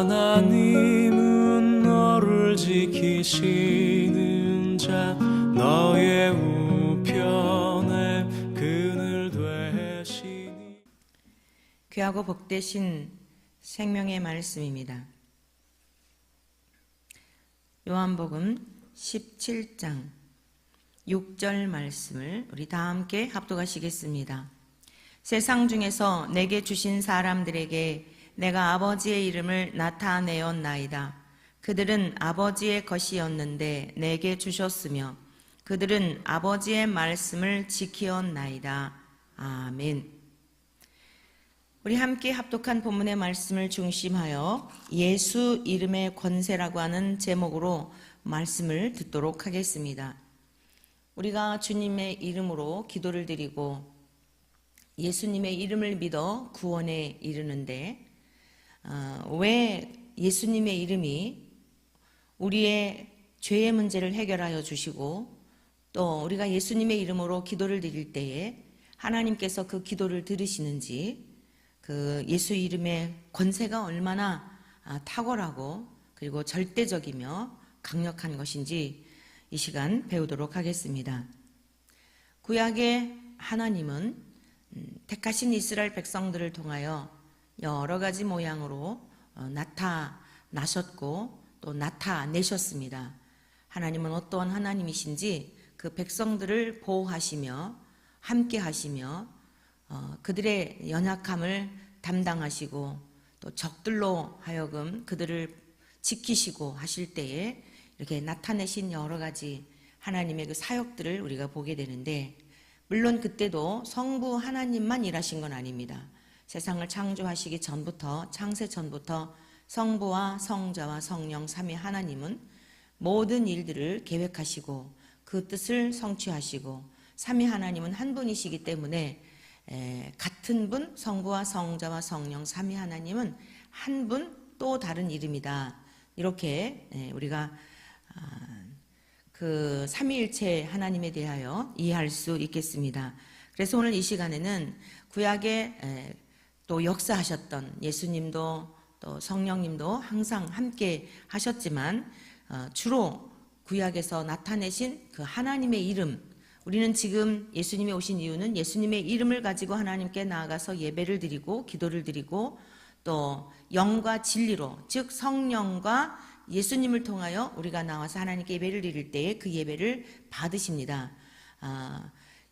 하나님은 너를 지키시는 자 너의 우편에 그늘 되시니. 귀하고 복되신 생명의 말씀입니다. 요한복음 17장 6절 말씀을 우리 다 함께 합독하시겠습니다. 세상 중에서 내게 주신 사람들에게 내가 아버지의 이름을 나타내었나이다. 그들은 아버지의 것이었는데 내게 주셨으며 그들은 아버지의 말씀을 지키었나이다. 아멘. 우리 함께 합독한 본문의 말씀을 중심하여 예수 이름의 권세라고 하는 제목으로 말씀을 듣도록 하겠습니다. 우리가 주님의 이름으로 기도를 드리고 예수님의 이름을 믿어 구원에 이르는데 왜 예수님의 이름이 우리의 죄의 문제를 해결하여 주시고 또 우리가 예수님의 이름으로 기도를 드릴 때에 하나님께서 그 기도를 들으시는지, 그 예수 이름의 권세가 얼마나 탁월하고 그리고 절대적이며 강력한 것인지 이 시간 배우도록 하겠습니다. 구약의 하나님은 택하신 이스라엘 백성들을 통하여 여러 가지 모양으로 나타나셨고 또 나타내셨습니다. 하나님은 어떠한 하나님이신지 그 백성들을 보호하시며 함께 하시며 그들의 연약함을 담당하시고 또 적들로 하여금 그들을 지키시고 하실 때에 이렇게 나타내신 여러 가지 하나님의 그 사역들을 우리가 보게 되는데, 물론 그때도 성부 하나님만 일하신 건 아닙니다. 세상을 창조하시기 전부터, 창세 전부터 성부와 성자와 성령 삼위 하나님은 모든 일들을 계획하시고 그 뜻을 성취하시고, 삼위 하나님은 한 분이시기 때문에 같은 분, 성부와 성자와 성령 삼위 하나님은 한 분 또 다른 이름이다. 이렇게 우리가 그 삼위일체 하나님에 대하여 이해할 수 있겠습니다. 그래서 오늘 이 시간에는 구약에 또 역사하셨던 예수님도 또 성령님도 항상 함께 하셨지만 주로 구약에서 나타내신 그 하나님의 이름, 우리는 지금 예수님이 오신 이유는 예수님의 이름을 가지고 하나님께 나아가서 예배를 드리고 기도를 드리고 또 영과 진리로, 즉 성령과 예수님을 통하여 우리가 나와서 하나님께 예배를 드릴 때에 그 예배를 받으십니다.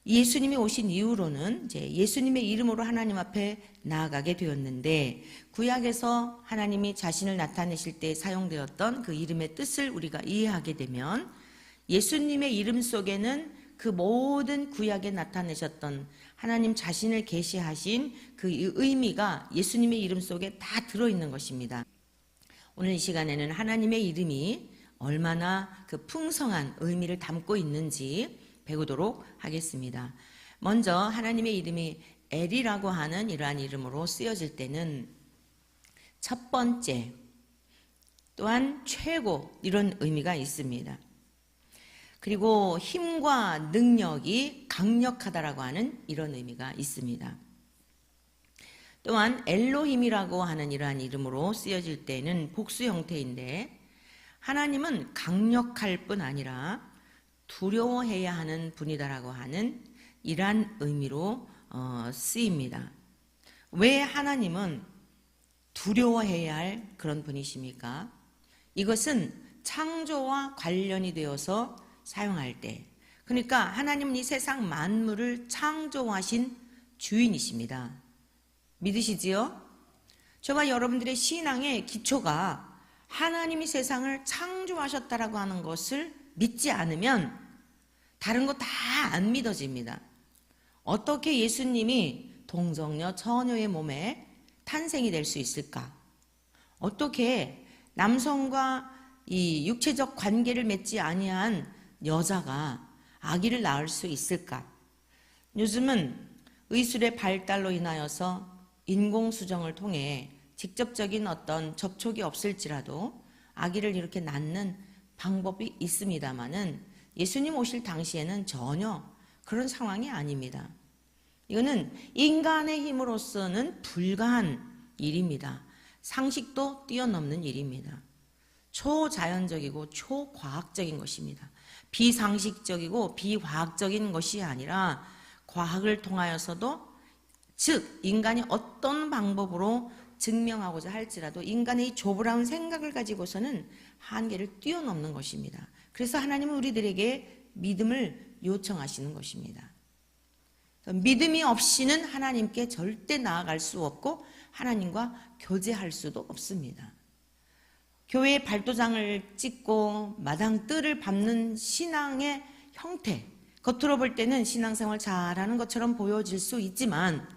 예수님이 오신 이후로는 이제 예수님의 이름으로 하나님 앞에 나아가게 되었는데, 구약에서 하나님이 자신을 나타내실 때 사용되었던 그 이름의 뜻을 우리가 이해하게 되면 예수님의 이름 속에는 그 모든 구약에 나타내셨던 하나님 자신을 계시하신 그 의미가 예수님의 이름 속에 다 들어있는 것입니다. 오늘 이 시간에는 하나님의 이름이 얼마나 그 풍성한 의미를 담고 있는지 배우도록 하겠습니다. 먼저 하나님의 이름이 엘이라고 하는 이러한 이름으로 쓰여질 때는 첫 번째, 또한 최고, 이런 의미가 있습니다. 그리고 힘과 능력이 강력하다라고 하는 이런 의미가 있습니다. 또한 엘로힘이라고 하는 이러한 이름으로 쓰여질 때는 복수 형태인데, 하나님은 강력할 뿐 아니라 두려워해야 하는 분이다라고 하는 이러한 의미로 쓰입니다. 왜 하나님은 두려워해야 할 그런 분이십니까? 이것은 창조와 관련이 되어서 사용할 때, 그러니까 하나님은 이 세상 만물을 창조하신 주인이십니다. 믿으시지요? 저와 여러분들의 신앙의 기초가 하나님이 세상을 창조하셨다라고 하는 것을 믿지 않으면 다른 거 다 안 믿어집니다. 어떻게 예수님이 동정녀 처녀의 몸에 탄생이 될 수 있을까? 어떻게 남성과 이 육체적 관계를 맺지 아니한 여자가 아기를 낳을 수 있을까? 요즘은 의술의 발달로 인하여서 인공수정을 통해 직접적인 어떤 접촉이 없을지라도 아기를 이렇게 낳는 방법이 있습니다마는 예수님 오실 당시에는 전혀 그런 상황이 아닙니다. 이거는 인간의 힘으로서는 불가한 일입니다. 상식도 뛰어넘는 일입니다. 초자연적이고 초과학적인 것입니다. 비상식적이고 비과학적인 것이 아니라 과학을 통하여서도, 즉 인간이 어떤 방법으로 증명하고자 할지라도 인간의 조브라운 생각을 가지고서는 한계를 뛰어넘는 것입니다. 그래서 하나님은 우리들에게 믿음을 요청하시는 것입니다. 믿음이 없이는 하나님께 절대 나아갈 수 없고 하나님과 교제할 수도 없습니다. 교회의 발도장을 찍고 마당 뜰을 밟는 신앙의 형태, 겉으로 볼 때는 신앙생활 잘하는 것처럼 보여질 수 있지만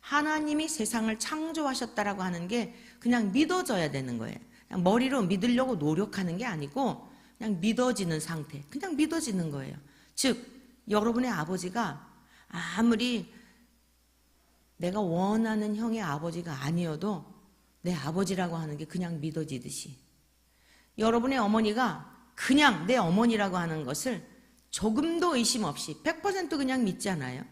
하나님이 세상을 창조하셨다라고 하는 게 그냥 믿어져야 되는 거예요. 그냥 머리로 믿으려고 노력하는 게 아니고 그냥 믿어지는 상태, 그냥 믿어지는 거예요. 즉 여러분의 아버지가 아무리 내가 원하는 형의 아버지가 아니어도 내 아버지라고 하는 게 그냥 믿어지듯이, 여러분의 어머니가 그냥 내 어머니라고 하는 것을 조금도 의심 없이 100% 그냥 믿잖아요.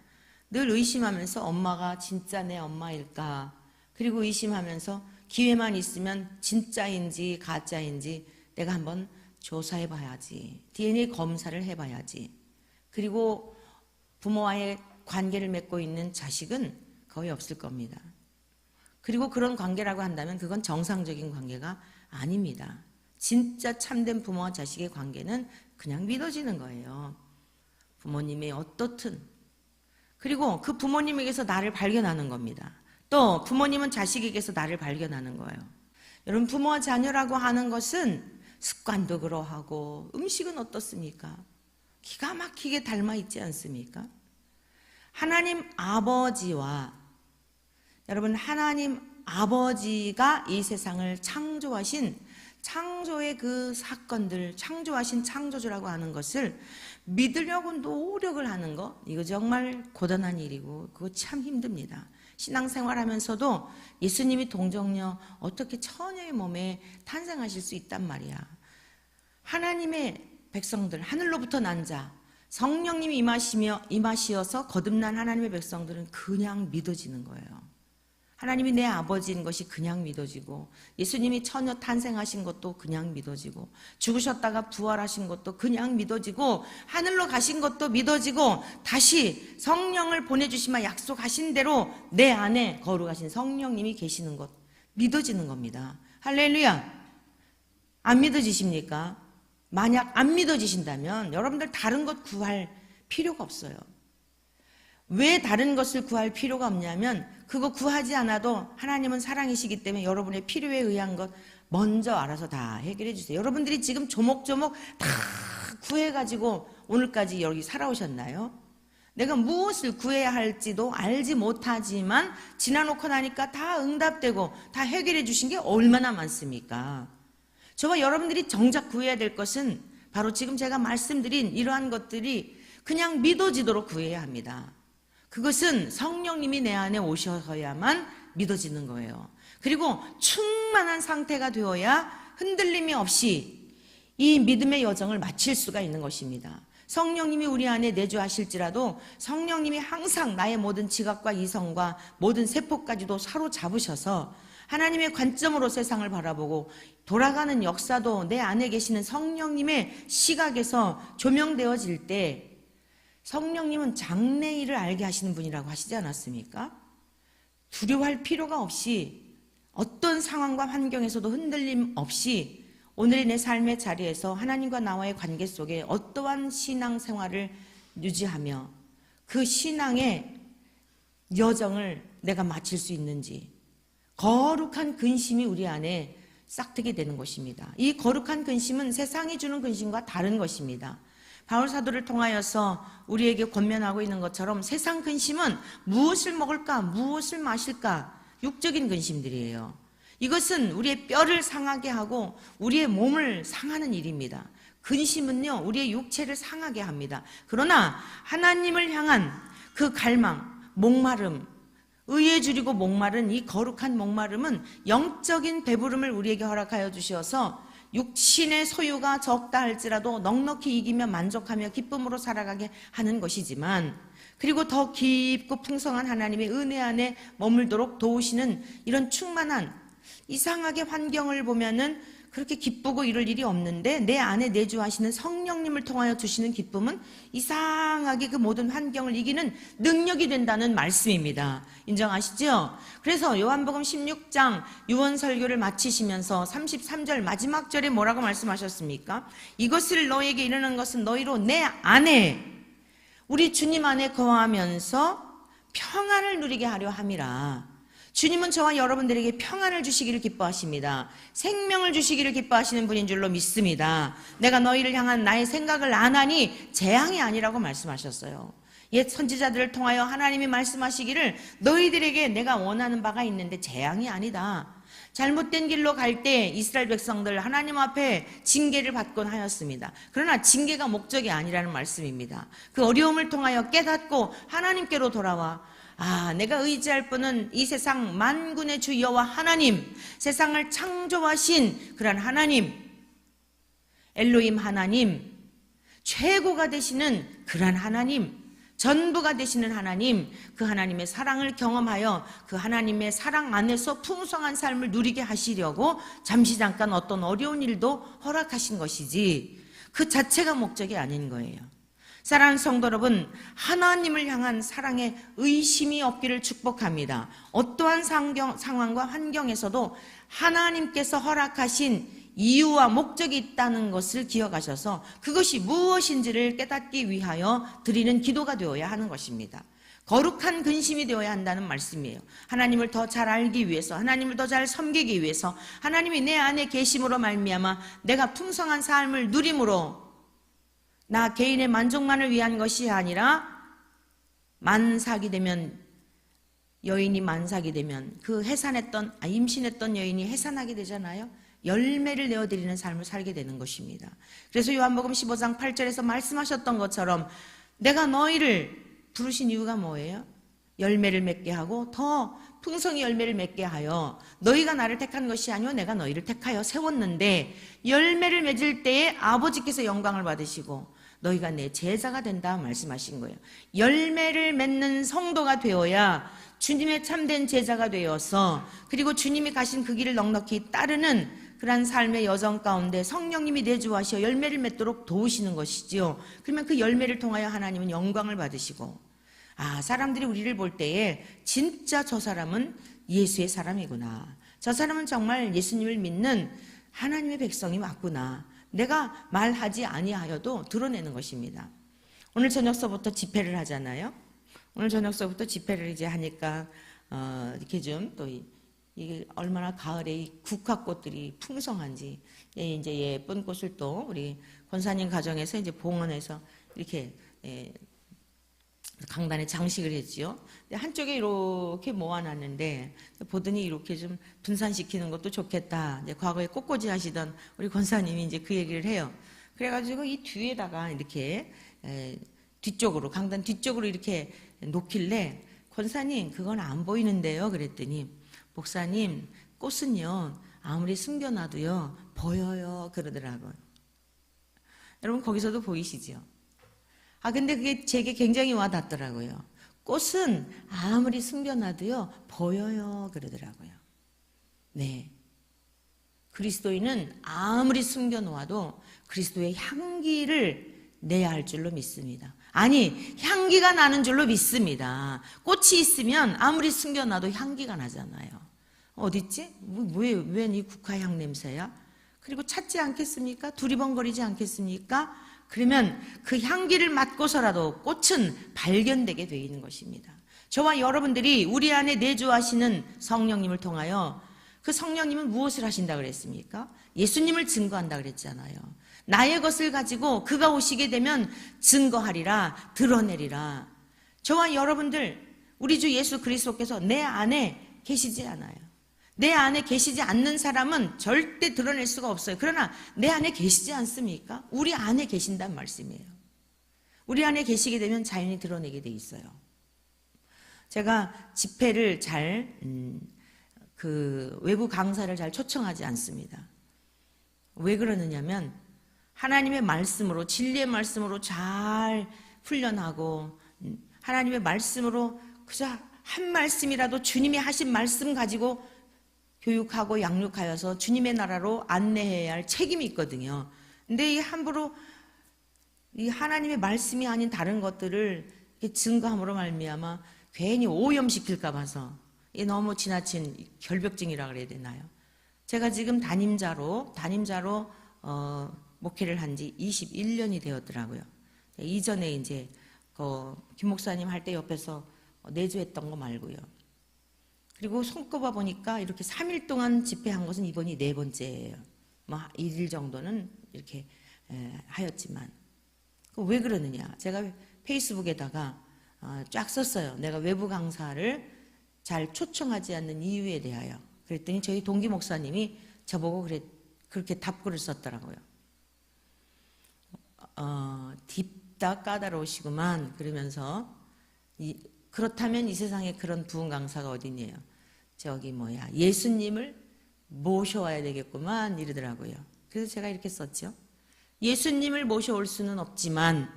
늘 의심하면서 엄마가 진짜 내 엄마일까, 그리고 의심하면서 기회만 있으면 진짜인지 가짜인지 내가 한번 조사해 봐야지, DNA 검사를 해봐야지. 그리고 부모와의 관계를 맺고 있는 자식은 거의 없을 겁니다. 그리고 그런 관계라고 한다면 그건 정상적인 관계가 아닙니다. 진짜 참된 부모와 자식의 관계는 그냥 믿어지는 거예요. 부모님이 어떻든, 그리고 그 부모님에게서 나를 발견하는 겁니다. 또 부모님은 자식에게서 나를 발견하는 거예요. 여러분, 부모와 자녀라고 하는 것은 습관도 그러하고 음식은 어떻습니까? 기가 막히게 닮아 있지 않습니까? 하나님 아버지와, 여러분, 하나님 아버지가 이 세상을 창조하신 창조의 그 사건들, 창조하신 창조주라고 하는 것을 믿으려고 노력을 하는 거, 이거 정말 고단한 일이고 그거 참 힘듭니다. 신앙생활 하면서도 예수님이 동정녀 어떻게 처녀의 몸에 탄생하실 수 있단 말이야. 하나님의 백성들, 하늘로부터 난 자, 성령님이 임하시어서 거듭난 하나님의 백성들은 그냥 믿어지는 거예요. 하나님이 내 아버지인 것이 그냥 믿어지고, 예수님이 처녀 탄생하신 것도 그냥 믿어지고, 죽으셨다가 부활하신 것도 그냥 믿어지고, 하늘로 가신 것도 믿어지고, 다시 성령을 보내주시면 약속하신 대로 내 안에 거룩하신 성령님이 계시는 것 믿어지는 겁니다. 할렐루야. 안 믿어지십니까? 만약 안 믿어지신다면 여러분들 다른 것 구할 필요가 없어요. 왜 다른 것을 구할 필요가 없냐면, 그거 구하지 않아도 하나님은 사랑이시기 때문에 여러분의 필요에 의한 것 먼저 알아서 다 해결해 주세요. 여러분들이 지금 조목조목 다 구해가지고 오늘까지 여기 살아오셨나요? 내가 무엇을 구해야 할지도 알지 못하지만 지나놓고 나니까 다 응답되고 다 해결해 주신 게 얼마나 많습니까? 저와 여러분들이 정작 구해야 될 것은 바로 지금 제가 말씀드린 이러한 것들이 그냥 믿어지도록 구해야 합니다. 그것은 성령님이 내 안에 오셔야만 믿어지는 거예요. 그리고 충만한 상태가 되어야 흔들림이 없이 이 믿음의 여정을 마칠 수가 있는 것입니다. 성령님이 우리 안에 내주하실지라도 성령님이 항상 나의 모든 지각과 이성과 모든 세포까지도 사로잡으셔서 하나님의 관점으로 세상을 바라보고 돌아가는 역사도 내 안에 계시는 성령님의 시각에서 조명되어질 때, 성령님은 장래일을 알게 하시는 분이라고 하시지 않았습니까? 두려워할 필요가 없이 어떤 상황과 환경에서도 흔들림 없이 오늘의 내 삶의 자리에서 하나님과 나와의 관계 속에 어떠한 신앙생활을 유지하며 그 신앙의 여정을 내가 마칠 수 있는지, 거룩한 근심이 우리 안에 싹트게 되는 것입니다. 이 거룩한 근심은 세상이 주는 근심과 다른 것입니다. 바울 사도를 통하여서 우리에게 권면하고 있는 것처럼 세상 근심은 무엇을 먹을까, 무엇을 마실까, 육적인 근심들이에요. 이것은 우리의 뼈를 상하게 하고 우리의 몸을 상하는 일입니다. 근심은요, 우리의 육체를 상하게 합니다. 그러나 하나님을 향한 그 갈망, 목마름, 의에 줄이고 목마른 이 거룩한 목마름은 영적인 배부름을 우리에게 허락하여 주셔서 육신의 소유가 적다 할지라도 넉넉히 이기며 만족하며 기쁨으로 살아가게 하는 것이지만, 그리고 더 깊고 풍성한 하나님의 은혜 안에 머물도록 도우시는 이런 충만한 이상하게 환경을 보면은 그렇게 기쁘고 이럴 일이 없는데 내 안에 내주하시는 성령님을 통하여 주시는 기쁨은 이상하게 그 모든 환경을 이기는 능력이 된다는 말씀입니다. 인정하시죠? 그래서 요한복음 16장 유언설교를 마치시면서 33절 마지막 절에 뭐라고 말씀하셨습니까? 이것을 너에게 이르는 것은 너희로 내 안에 우리 주님 안에 거하면서 평안을 누리게 하려 함이라. 주님은 저와 여러분들에게 평안을 주시기를 기뻐하십니다. 생명을 주시기를 기뻐하시는 분인 줄로 믿습니다. 내가 너희를 향한 나의 생각을 안 하니 재앙이 아니라고 말씀하셨어요. 옛 선지자들을 통하여 하나님이 말씀하시기를 너희들에게 내가 원하는 바가 있는데 재앙이 아니다. 잘못된 길로 갈 때 이스라엘 백성들 하나님 앞에 징계를 받곤 하였습니다. 그러나 징계가 목적이 아니라는 말씀입니다. 그 어려움을 통하여 깨닫고 하나님께로 돌아와 내가 의지할 분은 이 세상 만군의 주 여호와 하나님, 세상을 창조하신 그런 하나님, 엘로힘 하나님, 최고가 되시는 그런 하나님, 전부가 되시는 하나님, 그 하나님의 사랑을 경험하여 그 하나님의 사랑 안에서 풍성한 삶을 누리게 하시려고 잠시 잠깐 어떤 어려운 일도 허락하신 것이지 그 자체가 목적이 아닌 거예요. 사랑하는 성도 여러분, 하나님을 향한 사랑에 의심이 없기를 축복합니다. 어떠한 상황과 환경에서도 하나님께서 허락하신 이유와 목적이 있다는 것을 기억하셔서 그것이 무엇인지를 깨닫기 위하여 드리는 기도가 되어야 하는 것입니다. 거룩한 근심이 되어야 한다는 말씀이에요. 하나님을 더 잘 알기 위해서, 하나님을 더 잘 섬기기 위해서, 하나님이 내 안에 계심으로 말미암아 내가 풍성한 삶을 누림으로 나 개인의 만족만을 위한 것이 아니라 만삭이 되면 여인이 만삭이 되면 그 임신했던 여인이 해산하게 되잖아요. 열매를 내어드리는 삶을 살게 되는 것입니다. 그래서 요한복음 15장 8절에서 말씀하셨던 것처럼 내가 너희를 부르신 이유가 뭐예요? 열매를 맺게 하고 더 풍성히 열매를 맺게 하여 너희가 나를 택한 것이 아니오 내가 너희를 택하여 세웠는데 열매를 맺을 때에 아버지께서 영광을 받으시고 너희가 내 제자가 된다 말씀하신 거예요. 열매를 맺는 성도가 되어야 주님의 참된 제자가 되어서 그리고 주님이 가신 그 길을 넉넉히 따르는 그러한 삶의 여정 가운데 성령님이 내주하시어 열매를 맺도록 도우시는 것이지요. 그러면 그 열매를 통하여 하나님은 영광을 받으시고 사람들이 우리를 볼 때에 진짜 저 사람은 예수의 사람이구나. 저 사람은 정말 예수님을 믿는 하나님의 백성이 맞구나. 내가 말하지 아니하여도 드러내는 것입니다. 오늘 저녁서부터 집회를 하잖아요. 오늘 저녁서부터 집회를 이제 하니까 이렇게 좀 또 이게 얼마나 가을에 이 국화꽃들이 풍성한지 이제 예쁜 꽃을 또 우리 권사님 가정에서 이제 봉헌해서 이렇게 강단에 장식을 했지요. 한쪽에 이렇게 모아놨는데 보더니 이렇게 좀 분산시키는 것도 좋겠다. 과거에 꽃꽂이 하시던 우리 권사님이 이제 그 얘기를 해요. 그래가지고 이 뒤에다가 이렇게 뒤쪽으로 강단 뒤쪽으로 이렇게 놓길래 권사님 그건 안 보이는데요. 그랬더니 목사님 꽃은요 아무리 숨겨놔도요 보여요 그러더라고요. 여러분 거기서도 보이시죠? 근데 그게 제게 굉장히 와닿더라고요. 꽃은 아무리 숨겨놔도요 보여요 그러더라고요. 네, 그리스도인은 아무리 숨겨놓아도 그리스도의 향기를 내야 할 줄로 믿습니다. 아니, 향기가 나는 줄로 믿습니다. 꽃이 있으면 아무리 숨겨놔도 향기가 나잖아요. 어딨지? 왜 이 국화향 냄새야? 그리고 찾지 않겠습니까? 두리번거리지 않겠습니까? 그러면 그 향기를 맡고서라도 꽃은 발견되게 되어 있는 것입니다. 저와 여러분들이 우리 안에 내주하시는 성령님을 통하여 그 성령님은 무엇을 하신다 그랬습니까? 예수님을 증거한다 그랬잖아요. 나의 것을 가지고 그가 오시게 되면 증거하리라, 드러내리라. 저와 여러분들, 우리 주 예수 그리스도께서 내 안에 계시지 않아요. 내 안에 계시지 않는 사람은 절대 드러낼 수가 없어요. 그러나 내 안에 계시지 않습니까? 우리 안에 계신단 말씀이에요. 우리 안에 계시게 되면 자연히 드러내게 돼 있어요. 제가 집회를 외부 강사를 잘 초청하지 않습니다. 왜 그러느냐면 하나님의 말씀으로, 진리의 말씀으로 잘 훈련하고 하나님의 말씀으로 그저 한 말씀이라도 주님이 하신 말씀 가지고 교육하고 양육하여서 주님의 나라로 안내해야 할 책임이 있거든요. 근데 이 함부로 이 하나님의 말씀이 아닌 다른 것들을 이렇게 증거함으로 말미암아 괜히 오염시킬까 봐서 이게 너무 지나친 결벽증이라 그래야 되나요? 제가 지금 담임자로 목회를 한 지 21년이 되었더라고요. 이전에 이제 김 목사님 할 때 옆에서 내주했던 거 말고요. 그리고 손꼽아 보니까 이렇게 3일 동안 집회한 것은 이번이 4번째예요. 뭐 1일 정도는 이렇게 하였지만 왜 그러느냐? 제가 페이스북에다가 쫙 썼어요. 내가 외부 강사를 잘 초청하지 않는 이유에 대하여. 그랬더니 저희 동기 목사님이 저보고 그렇게 답글을 썼더라고요. 딥다 까다로우시구만. 그러면서 그렇다면 이 세상에 그런 부흥 강사가 어딨냐요. 예수님을 모셔와야 되겠구만 이러더라고요. 그래서 제가 이렇게 썼죠. 예수님을 모셔올 수는 없지만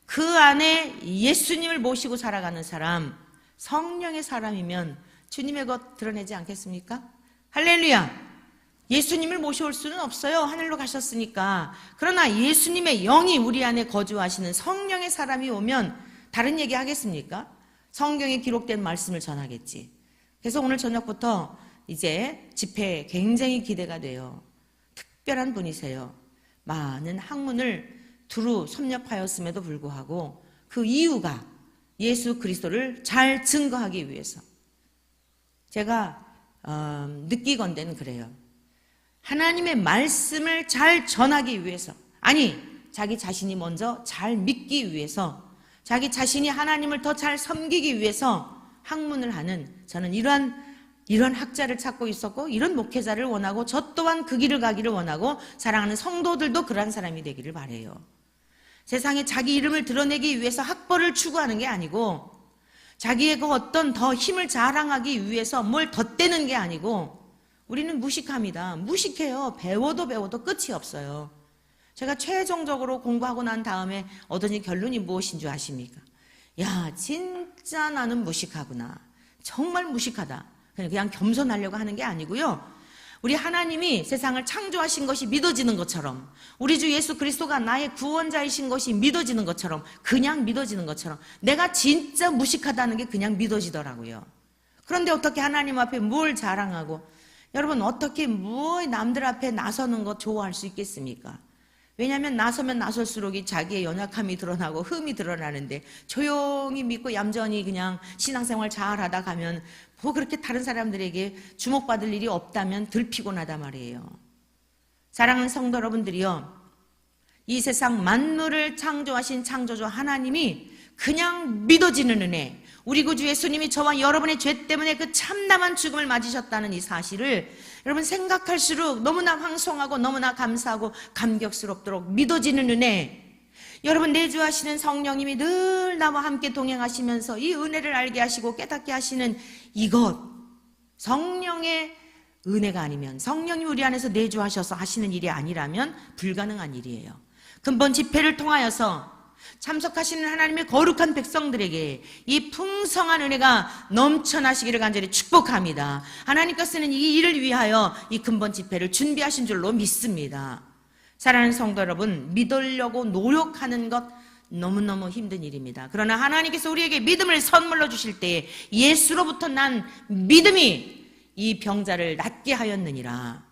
그 안에 예수님을 모시고 살아가는 사람, 성령의 사람이면 주님의 것 드러내지 않겠습니까? 할렐루야! 예수님을 모셔올 수는 없어요. 하늘로 가셨으니까. 그러나 예수님의 영이 우리 안에 거주하시는 성령의 사람이 오면 다른 얘기 하겠습니까? 성경에 기록된 말씀을 전하겠지. 그래서 오늘 저녁부터 이제 집회 굉장히 기대가 돼요. 특별한 분이세요. 많은 학문을 두루 섭렵하였음에도 불구하고 그 이유가 예수 그리스도를 잘 증거하기 위해서. 제가 느끼건대는 그래요. 하나님의 말씀을 잘 전하기 위해서, 아니 자기 자신이 먼저 잘 믿기 위해서, 자기 자신이 하나님을 더 잘 섬기기 위해서 학문을 하는, 저는 이런 학자를 찾고 있었고 이런 목회자를 원하고 저 또한 그 길을 가기를 원하고 사랑하는 성도들도 그런 사람이 되기를 바라요. 세상에 자기 이름을 드러내기 위해서 학벌을 추구하는 게 아니고 자기의 그 어떤 더 힘을 자랑하기 위해서 뭘 덧대는 게 아니고 우리는 무식합니다. 무식해요. 배워도 끝이 없어요. 제가 최종적으로 공부하고 난 다음에 얻은 결론이 무엇인 줄 아십니까? 야, 진짜 나는 무식하구나. 정말 무식하다. 그냥 겸손하려고 하는 게 아니고요. 우리 하나님이 세상을 창조하신 것이 믿어지는 것처럼, 우리 주 예수 그리스도가 나의 구원자이신 것이 믿어지는 것처럼, 그냥 믿어지는 것처럼 내가 진짜 무식하다는 게 그냥 믿어지더라고요. 그런데 어떻게 하나님 앞에 뭘 자랑하고, 여러분 어떻게 남들 앞에 나서는 거 좋아할 수 있겠습니까? 왜냐하면 나서면 나설수록 자기의 연약함이 드러나고 흠이 드러나는데, 조용히 믿고 얌전히 그냥 신앙생활 잘 하다 가면 뭐 그렇게 다른 사람들에게 주목받을 일이 없다면 덜 피곤하다 말이에요. 사랑하는 성도 여러분들이요, 이 세상 만물을 창조하신 창조주 하나님이 그냥 믿어지는 은혜, 우리 구주 예수님이 저와 여러분의 죄 때문에 그 참담한 죽음을 맞으셨다는 이 사실을 여러분 생각할수록 너무나 황송하고 너무나 감사하고 감격스럽도록 믿어지는 은혜, 여러분 내주하시는 성령님이 늘 나와 함께 동행하시면서 이 은혜를 알게 하시고 깨닫게 하시는 이것, 성령의 은혜가 아니면, 성령이 우리 안에서 내주하셔서 하시는 일이 아니라면 불가능한 일이에요. 근본 집회를 통하여서 참석하시는 하나님의 거룩한 백성들에게 이 풍성한 은혜가 넘쳐나시기를 간절히 축복합니다. 하나님께서는 이 일을 위하여 이 근본 집회를 준비하신 줄로 믿습니다. 사랑하는 성도 여러분, 믿으려고 노력하는 것 너무너무 힘든 일입니다. 그러나 하나님께서 우리에게 믿음을 선물로 주실 때에 예수로부터 난 믿음이 이 병자를 낫게 하였느니라.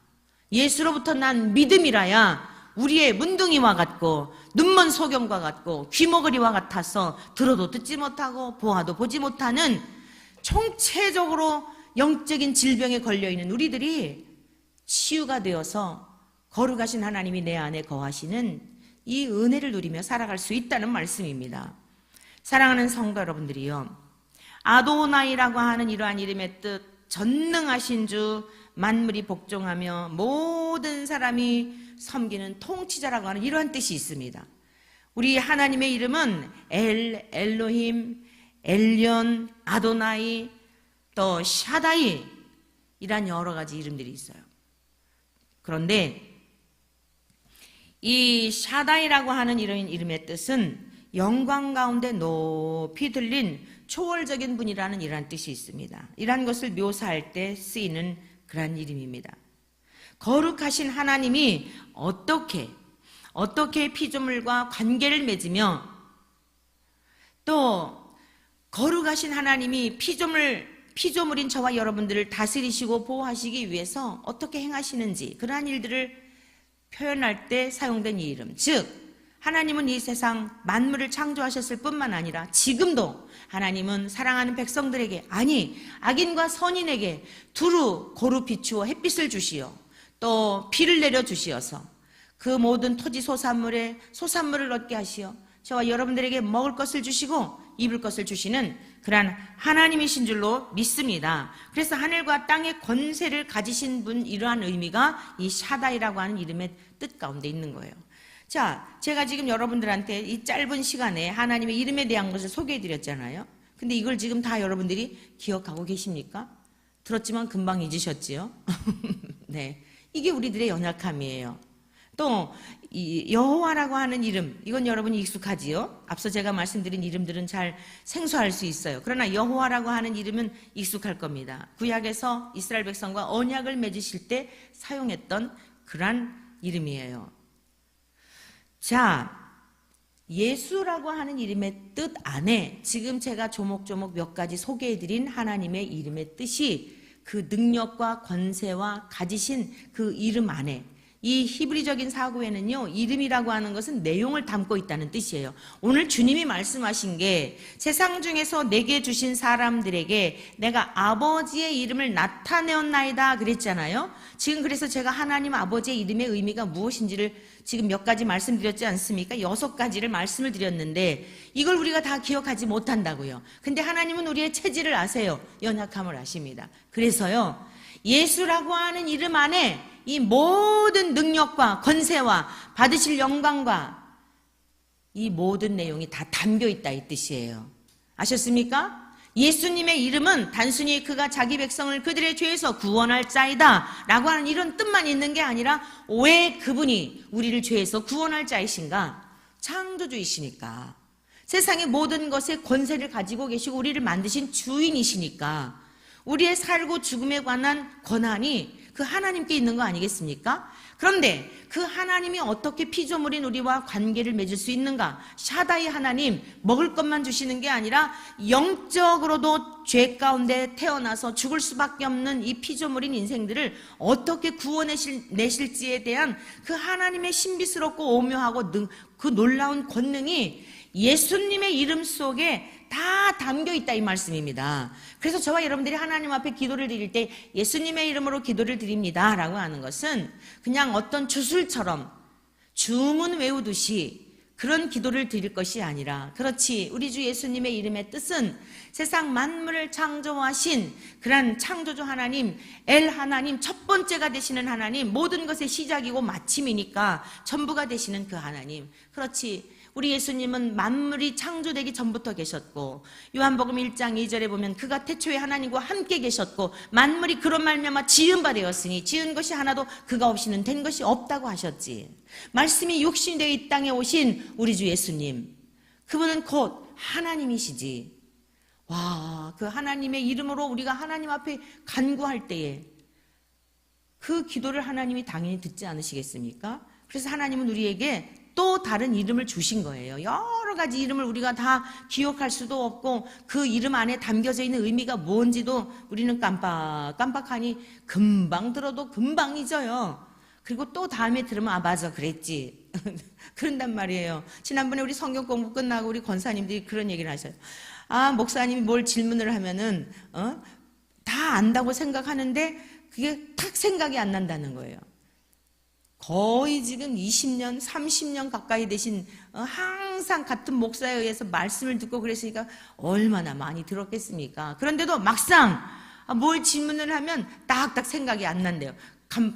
예수로부터 난 믿음이라야 우리의 문둥이와 같고 눈먼 소경과 같고 귀머거리와 같아서 들어도 듣지 못하고 보아도 보지 못하는 총체적으로 영적인 질병에 걸려있는 우리들이 치유가 되어서 거룩하신 하나님이 내 안에 거하시는 이 은혜를 누리며 살아갈 수 있다는 말씀입니다. 사랑하는 성도 여러분들이요, 아도나이라고 하는 이러한 이름의 뜻, 전능하신 주, 만물이 복종하며 모든 사람이 섬기는 통치자라고 하는 이러한 뜻이 있습니다. 우리 하나님의 이름은 엘로힘, 엘리온, 아도나이, 또 샤다이, 이란 여러 가지 이름들이 있어요. 그런데 이 샤다이라고 하는 이름의 뜻은 영광 가운데 높이 들린 초월적인 분이라는 이러한 뜻이 있습니다. 이러한 것을 묘사할 때 쓰이는 그러한 이름입니다. 거룩하신 하나님이 어떻게 피조물과 관계를 맺으며 또 거룩하신 하나님이 피조물인 저와 여러분들을 다스리시고 보호하시기 위해서 어떻게 행하시는지 그러한 일들을 표현할 때 사용된 이 이름, 즉 하나님은 이 세상 만물을 창조하셨을 뿐만 아니라 지금도 하나님은 사랑하는 백성들에게, 아니 악인과 선인에게 두루 고루 비추어 햇빛을 주시어 또 비를 내려 주시어서 그 모든 토지 소산물에 소산물을 얻게 하시어 저와 여러분들에게 먹을 것을 주시고 입을 것을 주시는 그러한 하나님이신 줄로 믿습니다. 그래서 하늘과 땅의 권세를 가지신 분, 이러한 의미가 이 샤다이라고 하는 이름의 뜻 가운데 있는 거예요. 자, 제가 지금 여러분들한테 이 짧은 시간에 하나님의 이름에 대한 것을 소개해 드렸잖아요. 근데 이걸 지금 다 여러분들이 기억하고 계십니까? 들었지만 금방 잊으셨지요? 네, 이게 우리들의 연약함이에요. 또 이 여호와라고 하는 이름, 이건 여러분이 익숙하지요? 앞서 제가 말씀드린 이름들은 잘 생소할 수 있어요. 그러나 여호와라고 하는 이름은 익숙할 겁니다. 구약에서 이스라엘 백성과 언약을 맺으실 때 사용했던 그러한 이름이에요. 자, 예수라고 하는 이름의 뜻 안에 지금 제가 조목조목 몇 가지 소개해드린 하나님의 이름의 뜻이 그 능력과 권세와 가지신 그 이름 안에, 이 히브리적인 사고에는요, 이름이라고 하는 것은 내용을 담고 있다는 뜻이에요. 오늘 주님이 말씀하신 게 세상 중에서 내게 주신 사람들에게 내가 아버지의 이름을 나타내었나이다 그랬잖아요. 지금 그래서 제가 하나님 아버지의 이름의 의미가 무엇인지를 지금 몇 가지 말씀드렸지 않습니까? 6가지를 말씀을 드렸는데 이걸 우리가 다 기억하지 못한다고요. 근데 하나님은 우리의 체질을 아세요. 연약함을 아십니다. 그래서요, 예수라고 하는 이름 안에 이 모든 능력과 권세와 받으실 영광과 이 모든 내용이 다 담겨 있다 이 뜻이에요. 아셨습니까? 예수님의 이름은 단순히 그가 자기 백성을 그들의 죄에서 구원할 자이다 라고 하는 이런 뜻만 있는 게 아니라 왜 그분이 우리를 죄에서 구원할 자이신가? 창조주이시니까, 세상의 모든 것에 권세를 가지고 계시고 우리를 만드신 주인이시니까 우리의 살고 죽음에 관한 권한이 그 하나님께 있는 거 아니겠습니까? 그런데 그 하나님이 어떻게 피조물인 우리와 관계를 맺을 수 있는가? 샤다이 하나님, 먹을 것만 주시는 게 아니라 영적으로도 죄 가운데 태어나서 죽을 수밖에 없는 이 피조물인 인생들을 어떻게 구원내실지에 대한 그 하나님의 신비스럽고 오묘하고 그 놀라운 권능이 예수님의 이름 속에 다 담겨 있다 이 말씀입니다. 그래서 저와 여러분들이 하나님 앞에 기도를 드릴 때 예수님의 이름으로 기도를 드립니다 라고 하는 것은 그냥 어떤 주술처럼 주문 외우듯이 그런 기도를 드릴 것이 아니라, 그렇지, 우리 주 예수님의 이름의 뜻은 세상 만물을 창조하신 그런 창조주 하나님, 엘 하나님, 첫 번째가 되시는 하나님, 모든 것의 시작이고 마침이니까 전부가 되시는 그 하나님. 그렇지, 우리 예수님은 만물이 창조되기 전부터 계셨고, 요한복음 1장 2절에 보면 그가 태초에 하나님과 함께 계셨고 만물이 그로 말미암아 지은 바 되었으니 지은 것이 하나도 그가 없이는 된 것이 없다고 하셨지. 말씀이 육신되어 이 땅에 오신 우리 주 예수님, 그분은 곧 하나님이시지. 와, 그 하나님의 이름으로 우리가 하나님 앞에 간구할 때에 그 기도를 하나님이 당연히 듣지 않으시겠습니까? 그래서 하나님은 우리에게 또 다른 이름을 주신 거예요. 여러 가지 이름을 우리가 다 기억할 수도 없고 그 이름 안에 담겨져 있는 의미가 뭔지도 우리는 깜빡하니 금방 들어도 금방 잊어요. 그리고 또 다음에 들으면 아 맞아 그랬지 그런단 말이에요. 지난번에 우리 성경 공부 끝나고 우리 권사님들이 그런 얘기를 하셔요. 아, 목사님이 뭘 질문을 하면은 다 안다고 생각하는데 그게 탁 생각이 안 난다는 거예요. 거의 지금 20년, 30년 가까이 되신 항상 같은 목사에 의해서 말씀을 듣고 그랬으니까 얼마나 많이 들었겠습니까? 그런데도 막상 뭘 질문을 하면 딱딱 생각이 안 난대요.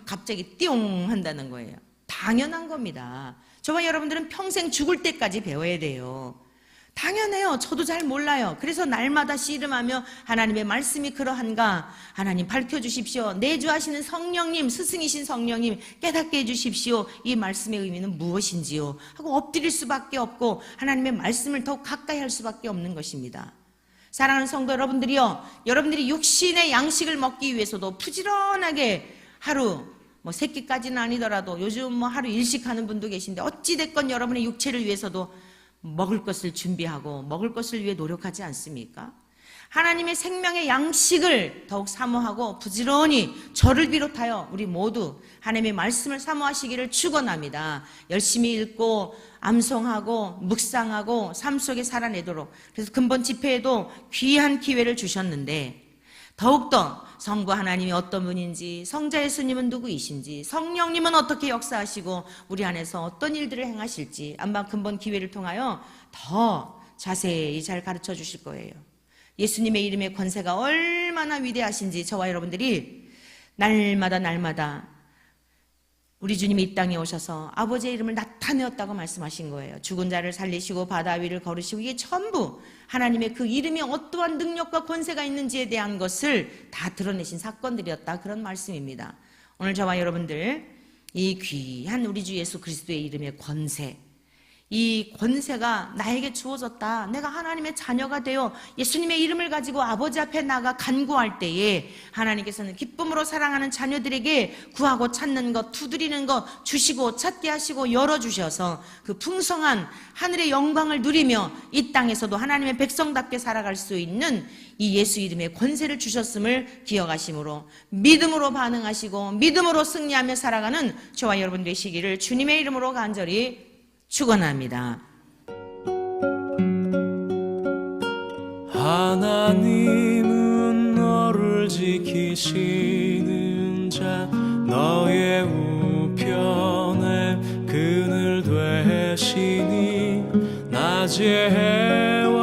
갑자기 띠용 한다는 거예요. 당연한 겁니다. 저와 여러분들은 평생 죽을 때까지 배워야 돼요. 당연해요. 저도 잘 몰라요. 그래서 날마다 씨름하며 하나님의 말씀이 그러한가? 하나님 밝혀주십시오. 내주하시는 성령님, 스승이신 성령님 깨닫게 해주십시오. 이 말씀의 의미는 무엇인지요? 하고 엎드릴 수밖에 없고 하나님의 말씀을 더욱 가까이 할 수밖에 없는 것입니다. 사랑하는 성도 여러분들이요, 여러분들이 육신의 양식을 먹기 위해서도 부지런하게 하루, 세 끼까지는 아니더라도 요즘 하루 일식하는 분도 계신데 어찌됐건 여러분의 육체를 위해서도 먹을 것을 준비하고 먹을 것을 위해 노력하지 않습니까? 하나님의 생명의 양식을 더욱 사모하고 부지런히 저를 비롯하여 우리 모두 하나님의 말씀을 사모하시기를 축원합니다. 열심히 읽고 암송하고 묵상하고 삶 속에 살아내도록. 그래서 근본 집회에도 귀한 기회를 주셨는데 더욱더 성부 하나님이 어떤 분인지, 성자 예수님은 누구이신지, 성령님은 어떻게 역사하시고 우리 안에서 어떤 일들을 행하실지 아마 근본 기회를 통하여 더 자세히 잘 가르쳐 주실 거예요. 예수님의 이름의 권세가 얼마나 위대하신지 저와 여러분들이 날마다 우리 주님이 이 땅에 오셔서 아버지의 이름을 나타내었다고 말씀하신 거예요. 죽은 자를 살리시고 바다 위를 걸으시고 이게 전부 하나님의 그 이름이 어떠한 능력과 권세가 있는지에 대한 것을 다 드러내신 사건들이었다, 그런 말씀입니다. 오늘 저와 여러분들 이 귀한 우리 주 예수 그리스도의 이름의 권세, 이 권세가 나에게 주어졌다. 내가 하나님의 자녀가 되어 예수님의 이름을 가지고 아버지 앞에 나가 간구할 때에 하나님께서는 기쁨으로 사랑하는 자녀들에게 구하고 찾는 것, 두드리는 것 주시고 찾게 하시고 열어주셔서 그 풍성한 하늘의 영광을 누리며 이 땅에서도 하나님의 백성답게 살아갈 수 있는 이 예수 이름의 권세를 주셨음을 기억하심으로 믿음으로 반응하시고 믿음으로 승리하며 살아가는 저와 여러분 되시기를 주님의 이름으로 간절히 축원합니다. 하나님은 너를 지키시는 자, 너의 우편에 그늘 되시니 낮의 해와